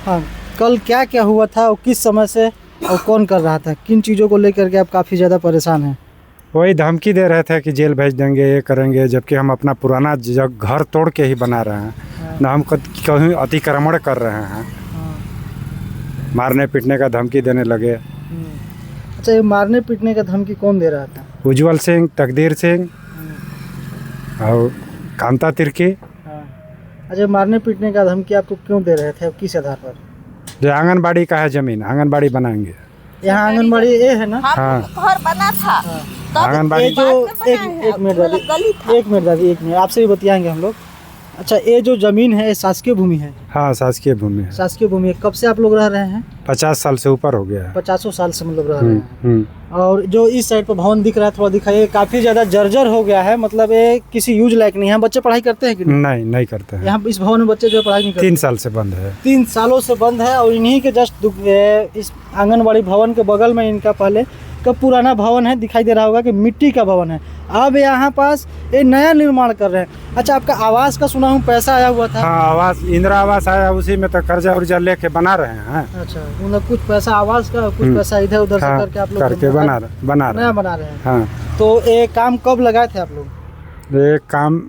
हाँ, कल क्या क्या हुआ था और किस समय से और कौन कर रहा था, किन चीज़ों को लेकर के आप काफ़ी ज़्यादा परेशान हैं? वही धमकी दे रहे थे कि जेल भेज देंगे, ये करेंगे, जबकि हम अपना पुराना घर तोड़ के ही बना रहे हैं ना। हम कहीं अतिक्रमण कर रहे हैं। मारने पीटने का धमकी देने लगे। अच्छा, ये मारने पीटने का धमकी कौन दे रहा था? उज्जवल सिंह, तकदीर सिंह और कांता तिर्की। अच्छा, मारने पीटने का धमकी आपको क्यों दे रहे थे और किस आधार पर? जो आंगनबाड़ी का है ज़मीन, आंगनबाड़ी बनाएंगे। यहाँ आंगनबाड़ी ये है ना? हाँ, घर बना था। आंगनबाड़ी ये जो एक मिनट दादी, एक मिनट आपसे भी बतियाएंगे हम लोग। अच्छा, ये जो जमीन है ये शासकीय भूमि है? हाँ, शासकीय भूमि है। शासकीय भूमि है। कब से आप लोग रह रहे हैं? 50 साल से ऊपर हो गया है। 50 साल से मतलब रह रहे हैं। और जो इस साइड पर भवन दिख रहा है, थोड़ा दिखाइए। काफी ज्यादा जर्जर हो गया है, मतलब ये किसी यूज लायक नहीं है। बच्चे पढ़ाई करते हैं कि नहीं? नहीं करते हैं। यहाँ इस भवन में बच्चे जो पढ़ाई नहीं करते? 3 साल से बंद है। 3 सालों से बंद है। और इन्हीं के जस्ट इस आंगनबाड़ी भवन के बगल में इनका पहले का पुराना भवन है, दिखाई दे रहा होगा कि मिट्टी का भवन है। अब यहाँ पास ये नया निर्माण कर रहे हैं। अच्छा, आपका आवास का सुना हूँ पैसा आया हुआ था? हाँ, आवास, इंदिरा आवास आया, उसी में तो कर्जा उर्जा लेके बना रहे हैं। अच्छा, मतलब कुछ पैसा आवास का, कुछ पैसा इधर उधर से करके आप लोग करके नया बना रहे हैं। हाँ। तो ये काम कब लगाए थे आप लोग? ये काम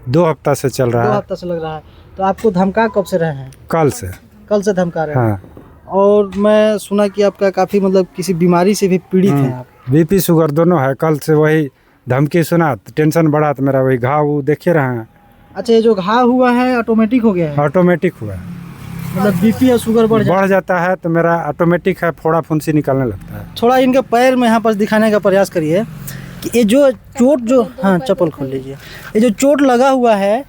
2 हफ्ता से चल रहा है। 2 हफ्ता से लग रहा है। तो आपको धमका कब से रहे हैं? कल से धमका रहे हैं। और मैं सुना कि आपका काफी मतलब किसी बीमारी से भी पीड़ित हैं आप। बीपी शुगर दोनों है। कल से वही धमकी सुना तो टेंशन बढ़ा, तो मेरा वही घाव देखे रहे हैं। अच्छा, ये जो घाव हुआ है ऑटोमेटिक हो गया है? ऑटोमेटिक हुआ है। मतलब बीपी और शुगर बढ़ जाता है तो मेरा ऑटोमेटिक है, फोड़ा फुंसी निकलने लगता है। थोड़ा इनके पैर में यहाँ पर दिखाने का प्रयास करिए कि ये जो चोट जो, हाँ चप्पल खोल लीजिए। ये जो चोट लगा हुआ है,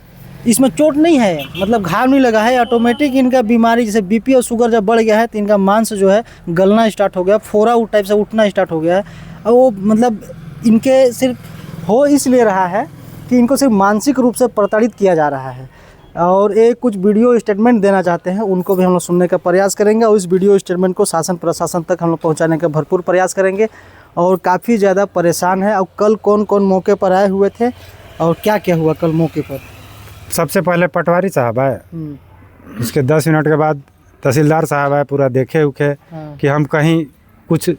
इसमें चोट नहीं है, मतलब घाव नहीं लगा है। ऑटोमेटिक इनका बीमारी जैसे बीपी और शुगर जब बढ़ गया है तो इनका मांस जो है गलना स्टार्ट हो गया, फोड़ा टाइप से उठना स्टार्ट हो गया है। और वो मतलब इनके सिर्फ हो इसलिए रहा है कि इनको सिर्फ मानसिक रूप से प्रताड़ित किया जा रहा है। और एक कुछ वीडियो स्टेटमेंट देना चाहते हैं, उनको भी हम लोग सुनने का प्रयास करेंगे और इस वीडियो स्टेटमेंट को शासन प्रशासन तक हम लोग पहुँचाने का भरपूर प्रयास करेंगे। और काफ़ी ज़्यादा परेशान है। और कल कौन कौन मौके पर आए हुए थे और क्या क्या हुआ कल मौके पर? सबसे पहले पटवारी साहब आए, उसके 10 मिनट के बाद तहसीलदार साहब आए, पूरा देखे उखे कि हम कहीं कुछ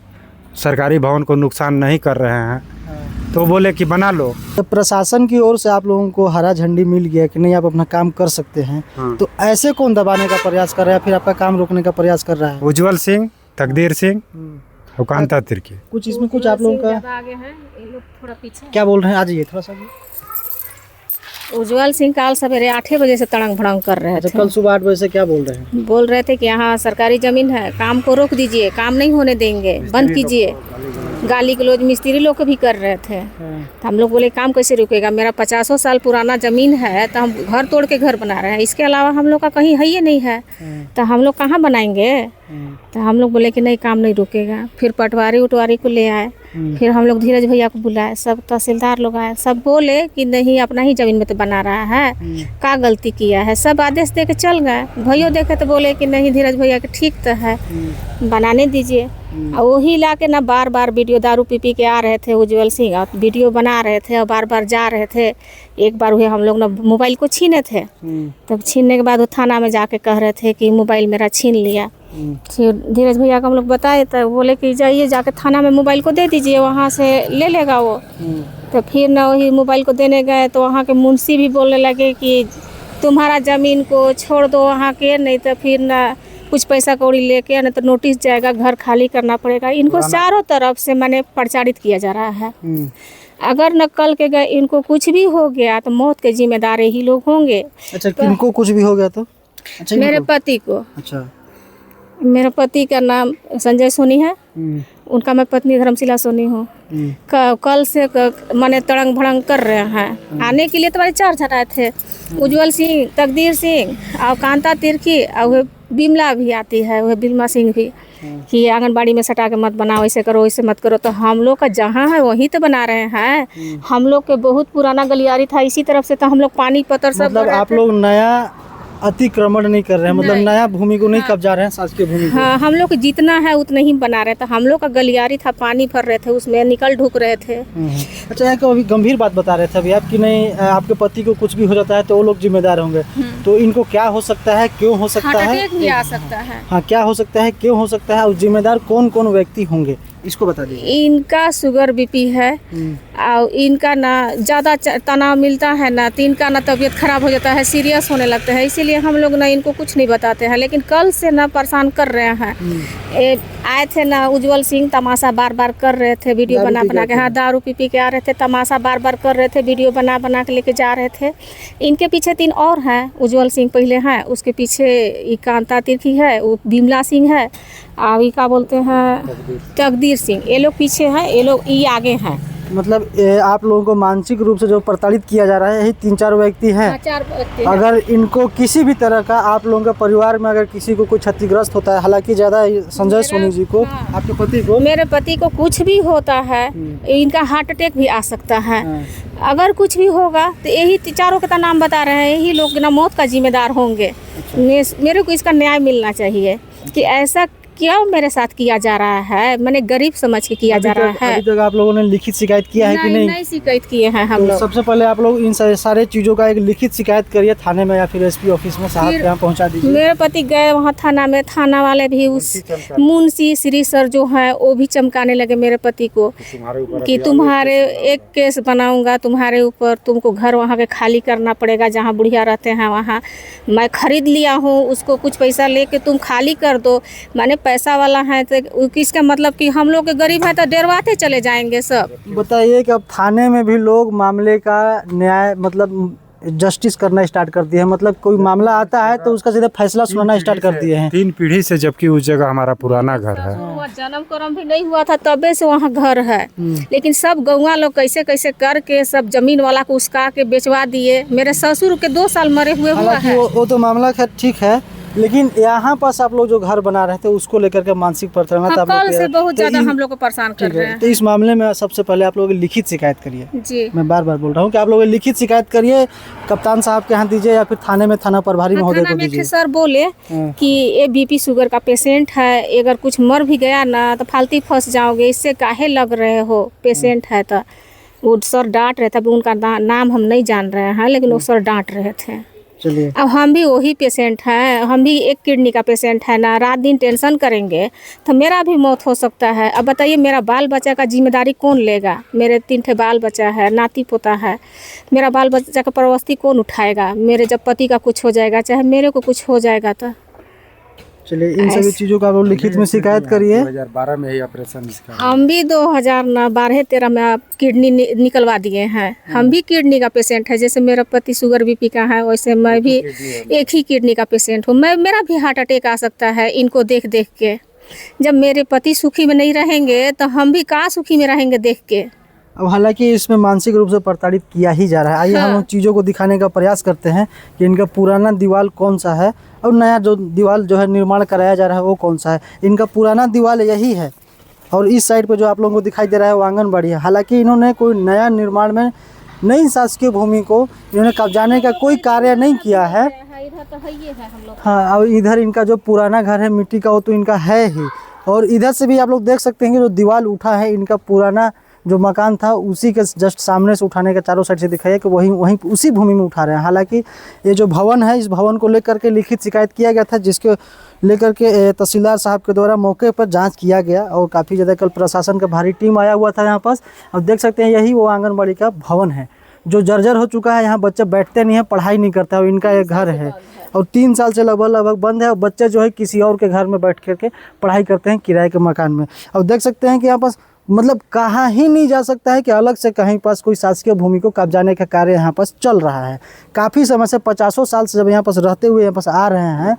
सरकारी भवन को नुकसान नहीं कर रहे हैं। तो बोले कि बना लो। तो प्रशासन की ओर से आप लोगों को हरा झंडी मिल गया कि नहीं आप अपना काम कर सकते हैं। तो ऐसे कौन दबाने का प्रयास कर रहा है, फिर आपका काम रोकने का प्रयास कर रहा है? उज्जवल सिंह, तकदीर सिंह और कांता तिर्की। कुछ इसमें कुछ आप लोगों का आगे हैं, ये लोग थोड़ा पीछे। क्या बोल रहे हैं? आ जाइए थोड़ा सा। उज्जवल सिंह काल सवेरे 8 बजे से तड़ंग भड़ंग कर रहे थे। कल सुबह 8 बजे से क्या बोल रहे हैं? बोल रहे थे कि यहाँ सरकारी जमीन है, काम को रोक दीजिए, काम नहीं होने देंगे, बंद कीजिए। गाली गलौज मिस्त्री लोग भी कर रहे थे। तो हम लोग बोले काम कैसे रुकेगा, मेरा 50 साल पुराना ज़मीन है, तो हम घर तोड़ के घर बना रहे हैं, इसके अलावा हम लोग का कहीं है ही नहीं है, तो हम लोग कहाँ बनाएंगे। तो हम लोग बोले कि नहीं, काम नहीं रुकेगा। फिर पटवारी उटवारी को ले आए, फिर हम लोग धीरज भैया को बुलाए, सब तहसीलदार लोग आए, सब बोले कि नहीं अपना ही ज़मीन में तो बना रहा है, क्या गलती किया है। सब आदेश दे के चल गए। भैया देखे तो बोले कि नहीं धीरज भैया के ठीक तो है, बनाने दीजिए। और वही ला के ना बार बार वीडियो दारू पी के आ रहे थे उज्जवल सिंह, और वीडियो बना रहे थे और बार बार जा रहे थे। एक बार हुए हम लोग ना मोबाइल को छीने थे, तब छीनने के बाद वो थाना में जाके कह रहे थे कि मोबाइल मेरा छीन लिया। फिर धीरज भैया को हम लोग बताए तो बोले कि जाइए जाके थाना में मोबाइल को दे दीजिए, वहाँ से ले लेगा वो। तो फिर ना वही मोबाइल को देने गए तो वहाँ के मुंशी भी बोलने लगे कि तुम्हारा ज़मीन को छोड़ दो वहाँ के, नहीं तो फिर ना कुछ पैसा कौड़ी लेके, नहीं तो नोटिस जाएगा, घर खाली करना पड़ेगा। इनको चारों तरफ से मैंने प्रचारित किया जा रहा है। अगर न कल के गए इनको कुछ भी हो गया तो मौत के जिम्मेदार ही लोग होंगे। अच्छा, किनको कुछ भी हो गया तो? अच्छा, मेरे पति को। अच्छा, मेरे पति का नाम संजय सोनी है, उनका मैं पत्नी धर्मशिला सोनी हूँ। कल से माने तड़ंग भड़ंग कर रहे हैं। आने के लिए तो बड़े 4 जन आए थे, उज्जवल सिंह, तकदीर सिंह और कांता तिर्की, और बिमला भी आती है, वह बिमला सिंह भी, कि आंगनबाड़ी में सटा के मत बनाओ, ऐसे करो ऐसे मत करो। तो हम लोग का जहाँ है वहीं तो बना रहे हैं। हम लोग के बहुत पुराना गलियारी था, इसी तरफ से तो हम लोग पानी पत्थर सब। मतलब आप लोग नया अतिक्रमण नहीं कर रहे हैं, मतलब नहीं। नया भूमि को नहीं कब्जा रहे हैं, शासकीय भूमि को। हाँ, हम लोग जितना है उतना ही बना रहे थे। हम लोग का गलियारी था, पानी भर रहे थे उसमें, निकल ढुक रहे थे। अच्छा, एक अभी गंभीर बात बता रहे थे अभी आप कि नहीं आपके पति को कुछ भी हो जाता है तो वो लोग जिम्मेदार होंगे, तो इनको क्या हो सकता है, क्यों हो सकता हार्ट है? अटैक भी आ सकता है। हाँ, क्या हो सकता है, क्यों हो सकता है और जिम्मेदार कौन कौन व्यक्ति होंगे, इसको बता दीजिए। इनका शुगर बीपी है और इनका ना ज़्यादा तनाव मिलता है ना, तो इनका ना तबीयत खराब हो जाता है, सीरियस होने लगता है। इसीलिए हम लोग ना इनको कुछ नहीं बताते हैं, लेकिन कल से ना परेशान कर रहे हैं। आए थे ना उज्जवल सिंह, तमाशा बार बार कर रहे थे, वीडियो दारू बना पी बना के के। हाँ, दारू पी पी के आ रहे थे, तमाशा बार बार कर रहे थे, वीडियो बना बना के लेके जा रहे थे। इनके पीछे 3 और हैं, उज्जवल सिंह पहले हैं, उसके पीछे ये कांता तिर्की है, वो बिमला सिंह है, और ये क्या बोलते हैं तकदीर सिंह। ये लोग पीछे हैं, ये लोग ये आगे हैं। मतलब आप लोगों को मानसिक रूप से जो प्रताड़ित किया जा रहा है, यही 3-4 व्यक्ति हैं। 4 व्यक्ति हैं। अगर इनको किसी भी तरह का आप लोगों के परिवार में अगर किसी को कोई क्षतिग्रस्त होता है, हालांकि ज़्यादा संजय सोनी जी को, हाँ। आपके पति को, मेरे पति को कुछ भी होता है, इनका हार्ट अटैक भी आ सकता है। अगर कुछ भी होगा तो यही चारों का नाम बता रहे हैं, यही लोग ना मौत का जिम्मेदार होंगे। मेरे को इसका न्याय मिलना चाहिए कि ऐसा क्या मेरे साथ किया जा रहा है, मैंने गरीब समझ के किया जा रहा है। अभी तक आप लोगों ने लिखित शिकायत किया है कि नहीं? नहीं शिकायत किए हैं हम तो लोग। सबसे पहले आप लोग इन सारे चीज़ों का एक लिखित शिकायत करिए थाने में या फिर एसपी ऑफिस में, साहब के यहाँ पहुँचा दीजिए। मेरे पति गए वहाँ थाना में, थाना वाले भी उस मुंशी श्री सर जो हैं वो भी चमकाने लगे मेरे पति को कि तुम्हारे एक केस बनाऊंगा तुम्हारे ऊपर, तुमको घर वहाँ के खाली करना पड़ेगा जहाँ बुढ़िया रहते हैं वहाँ। मैं खरीद लिया हूँ उसको, कुछ पैसा लेके तुम खाली कर दो। मैंने पैसा वाला है तो किसका मतलब कि हम लोग के गरीब है तो डरवाते चले जाएंगे सब। बताइए कि अब थाने में भी लोग मामले का न्याय मतलब जस्टिस करना स्टार्ट कर दिए हैं, मतलब कोई मामला आता है तो उसका सीधे फैसला सुनाना स्टार्ट कर दिए हैं। 3 पीढ़ी से, जबकि उस जगह हमारा पुराना घर है। जन्म कर्म भी नहीं हुआ था तबे से वहाँ घर है, लेकिन सब गौवा लोग कैसे कैसे करके सब जमीन वाला को उसका के बेचवा दिए। मेरे ससुर के 2 साल मरे हुआ हालांकि है। वो तो मामला खैर ठीक है, लेकिन यहाँ पास आप लोग जो घर बना रहे थे उसको लेकर के मानसिक प्रताड़ना हाँ, आप लोग कल से बहुत तो ज्यादा हम लोग को परेशान कर ठीक रहे है, हैं। तो इस मामले में सबसे पहले आप लोग लिखित शिकायत करिए। जी, मैं बार बार बोल रहा हूँ कि आप लोग लिखित शिकायत करिए, कप्तान साहब के यहाँ दीजिए या फिर थाने में थाना प्रभारी महोदय थाना को में दीजिए। सर बोले कि ये बीपी शुगर का पेशेंट है, अगर कुछ मर भी गया ना तो फालतू फंस जाओगे, इससे काहे लग रहे हो, पेशेंट है। तो वो सर डांट रहे थे, अभी उनका नाम हम नहीं जान रहे हैं, लेकिन वो सर डांट रहे थे। चलिए, अब हम भी वही पेशेंट हैं, हम भी एक किडनी का पेशेंट है ना, रात दिन टेंशन करेंगे तो मेरा भी मौत हो सकता है। अब बताइए मेरा बाल बच्चा का जिम्मेदारी कौन लेगा? मेरे 3 ठे बाल बच्चा है, नाती पोता है, मेरा बाल बच्चा का परवस्ती कौन उठाएगा? मेरे जब पति का कुछ हो जाएगा, चाहे मेरे को कुछ हो जाएगा तो। चलिए इन सभी चीज़ों का आप लोग लिखित में शिकायत करिए। 2012 में ही ऑपरेशन इसका। हम भी 2012-13 में आप किडनी निकलवा दिए हैं। हम भी किडनी का पेशेंट है, जैसे मेरा पति शुगर बीपी का है वैसे मैं भी एक ही किडनी का पेशेंट हूँ। मेरा भी हार्ट अटैक आ सकता है इनको देख देख के। जब मेरे पति सुखी में नहीं रहेंगे तो हम भी कहाँ सुखी में रहेंगे देख के। अब हालांकि इसमें मानसिक रूप से प्रताड़ित किया ही जा रहा है। आइए हम उन चीज़ों को दिखाने का प्रयास करते हैं कि इनका पुराना दीवार कौन सा है और नया जो दीवार जो है निर्माण कराया जा रहा है वो कौन सा है। इनका पुराना दीवार यही है और इस साइड पे जो आप लोगों को दिखाई दे रहा है वो आंगनबाड़ी है। हालांकि इन्होंने कोई नया निर्माण में नई शासकीय भूमि को इन्होंने कब्जाने का कोई कार्य नहीं किया है। इधर तो है ये है हम लोग। हाँ, और इधर इनका जो पुराना घर है मिट्टी का वो तो इनका है ही, और इधर से भी आप लोग देख सकते हैं कि जो दीवार उठा है इनका पुराना जो मकान था उसी के जस्ट सामने से उठाने का चारों साइड से दिखाइए कि वहीं उसी भूमि में उठा रहे हैं। हालांकि ये जो भवन है इस भवन को लेकर के लिखित शिकायत किया गया था, जिसके लेकर के तहसीलदार साहब के द्वारा मौके पर जांच किया गया और काफ़ी ज़्यादा कल प्रशासन का भारी टीम आया हुआ था यहाँ पास। अब देख सकते हैं यही वो आंगनबाड़ी का भवन है जो जर्जर हो चुका है। यहाँ बच्चे बैठते नहीं है, पढ़ाई नहीं करता और इनका एक घर है और 3 साल से लगभग बंद है और बच्चे जो है किसी और के घर में बैठ करके पढ़ाई करते हैं किराए के मकान में। अब देख सकते हैं कि यहाँ पास मतलब कहाँ ही नहीं जा सकता है कि अलग से कहीं पास कोई शासकीय भूमि को कब्जाने का कार्य यहाँ पास चल रहा है। काफ़ी समय से 50 साल से जब यहाँ पास रहते हुए यहाँ पास आ रहे हैं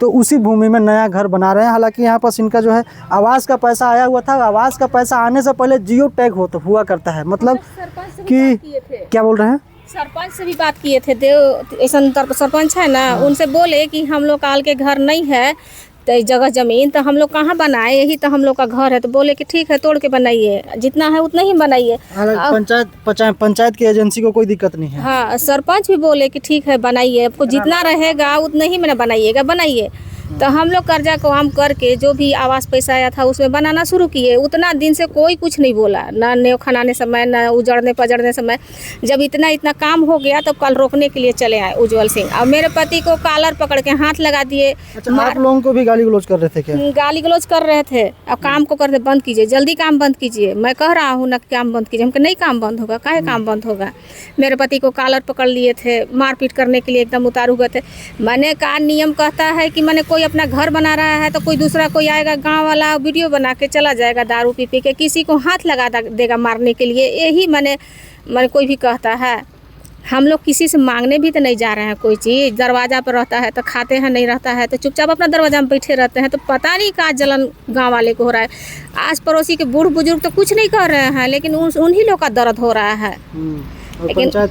तो उसी भूमि में नया घर बना रहे हैं। हालांकि यहाँ पास इनका जो है आवास का पैसा आया हुआ था, आवास का पैसा आने से पहले जियो टैग हुआ करता है, मतलब कि क्या बोल रहे हैं, सरपंच से भी बात किए थे। देव ऐसा सरपंच है ना, उनसे बोले कि हम लोग काल के घर नहीं है तो जगह ज़मीन तो हम लोग कहाँ बनाए, यही तो हम लोग का घर है। तो बोले कि ठीक है तोड़ के बनाइए, जितना है उतना ही बनाइए। पंचायत की एजेंसी को कोई दिक्कत नहीं है। हाँ, सरपंच भी बोले कि ठीक है बनाइए, आपको जितना रहेगा उतना ही मैंने बनाइएगा, बनाइए। तो हम लोग कर्जा को हम करके जो भी आवास पैसा आया था उसमें बनाना शुरू किए। उतना दिन से कोई कुछ नहीं बोला, ना नेव खनाने समय, ना उजड़ने पजड़ने समय। जब इतना काम हो गया तब कल रोकने के लिए चले आए उज्जवल सिंह, और मेरे पति को कॉलर पकड़ के हाथ लगा दिए। अच्छा, आप लोगों को भी गाली गलौज कर रहे थे क्या? गाली गलौज कर रहे थे। अब काम को करते बंद कीजिए, जल्दी काम बंद कीजिए। मैं कह रहा हूँ ना काम बंद कीजिए, हमको नहीं काम बंद होगा, काहे काम बंद होगा। मेरे पति को कॉलर पकड़ लिए थे, मारपीट करने के लिए एकदम उतारू गए थे। मैंने कहा नियम कहता है कि मैंने कोई अपना घर बना रहा है तो कोई दूसरा कोई आएगा गांव वाला वीडियो बना के चला जाएगा, दारू पी के किसी को हाथ लगा देगा मारने के लिए। यही मैंने कोई भी कहता है। हम लोग किसी से मांगने भी तो नहीं जा रहे हैं कोई चीज़। दरवाज़ा पर रहता है तो खाते हैं, नहीं रहता है तो चुपचाप अपना दरवाज़ा में बैठे रहते हैं। तो पता नहीं का जलन गांव वाले को हो रहा है। आस पड़ोसी के बूढ़ बुजुर्ग तो कुछ नहीं कर रहे हैं, लेकिन उन्हीं लोग का दर्द हो रहा है। लेकिन पंचायत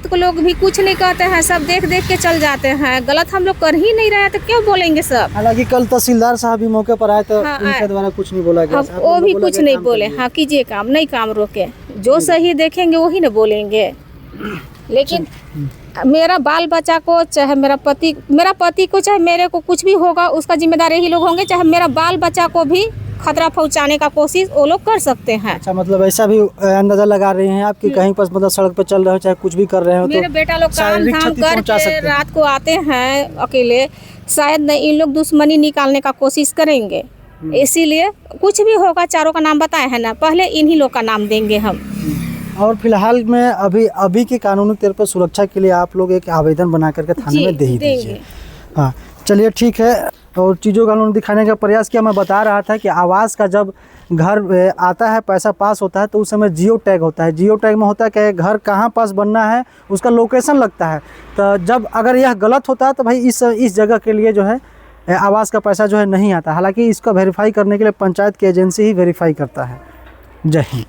के लोग भी कुछ नहीं कहते हैं, सब देख देख के चल जाते हैं। गलत हम लोग कर ही नहीं रहे तो क्यों बोलेंगे सब। हालांकि कल तहसीलदार साहब भी मौके पर आए तो उनके द्वारा कुछ नहीं बोला गया। वो भी कुछ नहीं बोले। हाँ कीजिए काम, नहीं काम रोके, जो सही देखेंगे वही ना बोलेंगे। लेकिन मेरा बाल बच्चा को, चाहे मेरा पति को, चाहे मेरे को कुछ भी होगा उसका जिम्मेदार यही लोग होंगे। चाहे मेरा बाल बच्चा को भी खतरा पहुंचाने का कोशिश वो लोग कर सकते हैं। अच्छा, मतलब ऐसा भी अंदाजा लगा रहे हैं आप कि कहीं पर मतलब सड़क पर चल रहे हो, चाहे कुछ भी कर रहे हो, मेरे बेटा लोग काम धाम करके रात को आते हैं अकेले, शायद इन लोग दुश्मनी निकालने का कोशिश करेंगे। इसीलिए कुछ भी होगा, चारों का नाम बताए हैं ना, पहले इन्हीं लोग का नाम देंगे हम। और फिलहाल में अभी के कानूनी तौर पर सुरक्षा के लिए आप लोग एक आवेदन बना करके थाने में दे ही दीजिए। हाँ चलिए ठीक है। और चीज़ों का कानून दिखाने का प्रयास किया। मैं बता रहा था कि आवास का जब घर आता है, पैसा पास होता है तो उस समय जियो टैग होता है। जियो टैग में होता है कि घर कहाँ पास बनना है उसका लोकेशन लगता है। तो जब अगर यह गलत होता है तो भाई इस जगह के लिए जो है आवास का पैसा जो है नहीं आता। हालांकि इसको वेरीफाई करने के लिए पंचायत की एजेंसी ही वेरीफाई करता है। जय हिंद।